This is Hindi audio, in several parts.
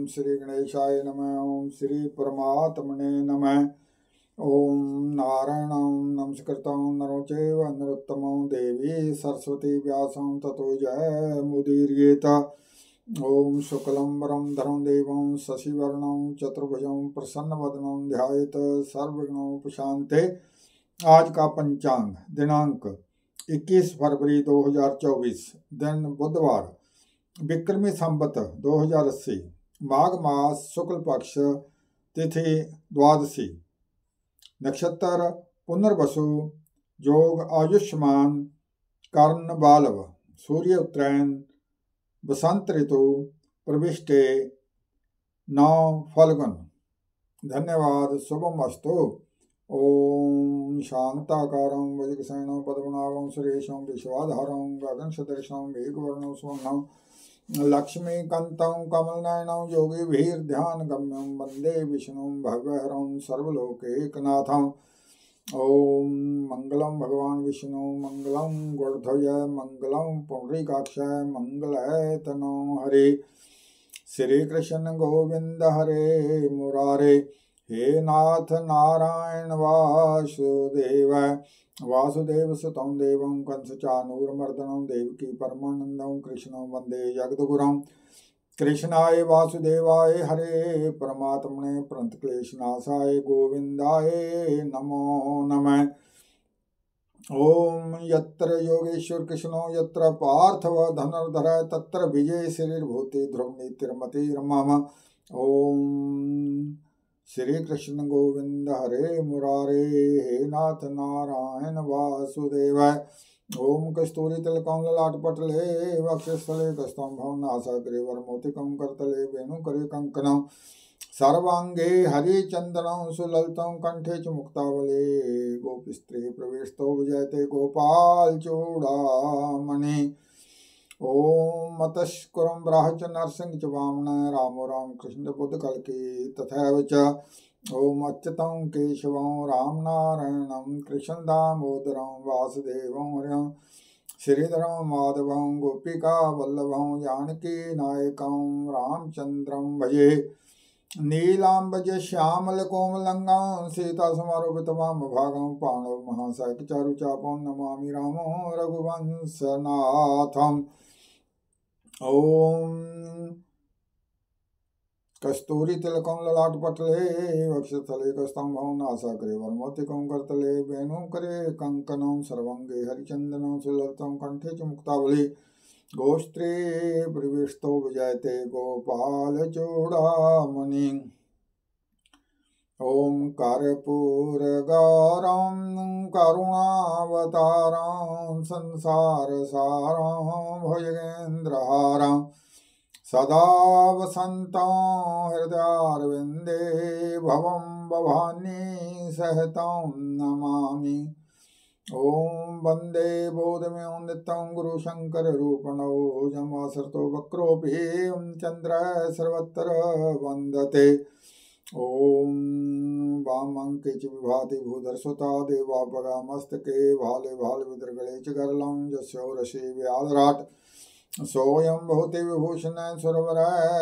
श्री गणेशाय नमः। ओम श्री परमात्मने नमः। ओम नारायणं नमस्कृतं नरो चैव नरोत्तमं देवी सरस्वती व्यासं ततो जयमुदीरयेत। ओम शुक्लं वरदं देवं शशिवर्णं चतुर्भुजं प्रसन्नवदनं ध्यायेत सर्वविघ्नोपशान्ते। आज का पंचांग दिनांक 21 फरवरी 2024, दिन बुधवार, विक्रमी संवत 2080, माघ मास शुक्ल पक्ष, तिथि द्वादशी, नक्षत्र पुनर्वसु, योग आयुष्मान, कर्ण बालव, सूर्य उत्तरायण, बसंत ऋतु, प्रविष्टे 9 फल्गुन। धन्यवाद। शुभमस्तु। ओम शांताकारं वज्रसेनं पद्मनाभं सुरेशं विश्वाधारं गगनसदृशं मेघवर्णं सुवर्णं लक्ष्मीकान्तं कमलनयनं योगिभिर्ध्यानगम्यं वन्दे विष्णुं भवहरं सर्वलोकैकनाथम्। ओम मंगलम भगवान विष्णु मंगलम गणध्वज मंगलम पुंडरीकाक्षाय मंगलतनो हरे। श्री कृष्ण गोविंद हरे मुरारे। हे नाथ नारायण वासुदेव वासुदेव सुतं देवं कंसचानूरमर्दनं देवकी परमानंदं कृष्णं वंदे जगद्गुरुं। कृष्णाय वासुदेवाय हरे परमात्मने प्रणतक्लेशनाशाय गोविंदाय नमो नमः। ओम यत्र योगेश्वर कृष्णो यत्र पार्थव धनुर्धर तत्र विजय श्रीर्भूति ध्रुव नीतिर्मतिर्मम। ओम श्री कृष्ण गोविंद हरे मुरारे। हे नाथ नारायण वासुदेव। ओम कस्तूरी तिलकं ललाटपटले वक्षस्थले कस्तम भवन नासाग्रे वरमोतिकं करतले वेणुकरे कंकणं सर्वांगे हरिचंदनं सुललितं कंठे च मुक्तावले गोपस्त्री प्रविष्टो विजयते गोपाल चूड़ामणि। ओम मतस्कुरं ब्राह्च नरसिंह च वामन रामो राम कृष्ण बुद्ध कल्की तथैव च। ओम अच्युतं केशवं राम नारायणं कृष्ण दामोदरं वासुदेवं हरिं श्रीधरं माधवं गोपिका वल्लभं जानकी नायकं रामचंद्रं भजे। नीलांबज श्यामल कोमलंगं सीता समारोपित वामभागं पाणौ महासायकचारु चापं नमामि रामो रघुवंशनाथम्। ओम कस्तूरी तिलकं ललाटपटले वक्षस्थले कस्तं भवन नासाग्रे वरमोतिकं करतले वेणुकरे कंकणं सर्वांगे हरिचंदनं सुललितं कंठे च मुक्तावली गोस्त्रे प्रविष्टो विजयते गोपाल चूड़ामणि। ओम कर्पूरगारं करुणावतारं संसारसारं भुजगेन्द्रहारं सदा वसन्तं हृदयारविन्दे भवं भवानी सहतं नमामि। ओम वंदे बोधमयो नित्यं गुरुशंकररूपिणो जमासर्तो वक्रोऽपि चंद्र सर्वत्र वन्दते। ओम वामंके च विभाति भूधरसुता देवापगा मस्तके भाले भाल विद्रगणे च गरलं यस्योरसि व्यालराट सोऽयं भूति विभूषण सुरवर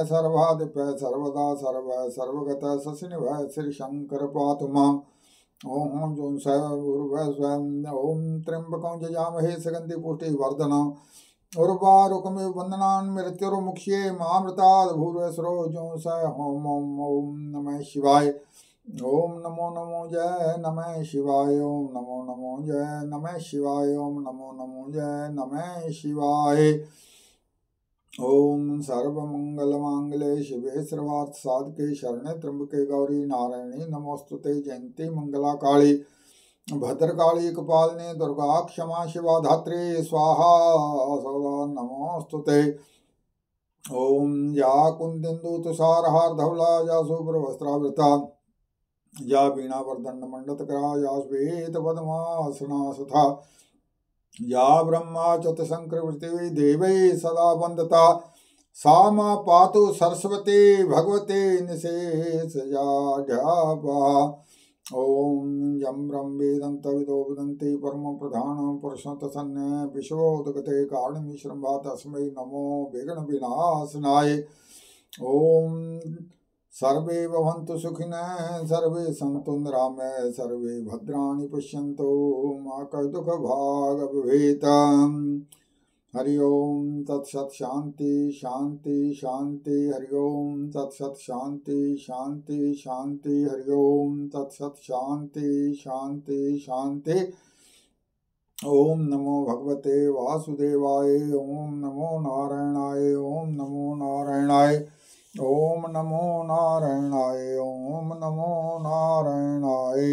सर्वाधिप सर्वदा सर्व सर्वगत शशिनिभ श्री शंकर पातु माम्। ओम जों स्वयं ओम त्र्यंबकं जजामहे सुगंधि पुष्टिवर्धनम् उर्वारुकमिव बन्धनान् मृत्युर्मुक्ष्ये मामृतात् भूर्भुवस्सुरो जों स ओम ओम नमः शिवाय। ओम नमो नमो जय नमः शिवाय। ओम नमो नमो जय नमः शिवाय। ओम नमो नमो जय नमः शिवाय। ओम सर्वमंगलमांगल्ये शिवे सर्वार्थ साधके शरणे त्र्यंबके गौरी नारायणी नमोस्तुते। जयंती मंगला काली भद्रकाली कपालिनी दुर्गा क्षमा शिवा धात्री स्वाहा सदा नमोस्तुते। ओम या कुंदिन्दु तुषारहार धवला या शुभ्र वस्त्रावृता या वीणा वर्धन मंडतकरा या श्वेत पद्मासना सुधा या ब्रह्मा चतुशंकरवृत्ति देवै सदा वन्दता सा मा पातु सरस्वती भगवती निशेषजाढ्यापा। ओम यं ब्रह्म वेदन्त विदो वदन्ति परमं प्रधानं पुरुषं तत्सन्ने विश्वोदगते कारणमीश्वरं वा तस्मै नमो विघ्न विनाशनाय। ओम सर्वे भवन्तु सुखिनः सर्वे सन्तु निरामयाः सर्वे भद्राणि पश्यन्तु मा कष्टदुःखभाग् भवेत्। हरि ओम तत्सत शांति शांति शांति हरि ओम तत्सत शांति शांति शांति हरि ओम तत्सत शांति शांति शांति। ओम नमो भगवते वासुदेवाय ओम नमो नारायणाय ओम नमो नारायणाय ओम नमो नारायणाय ओम नमो नारायणाय।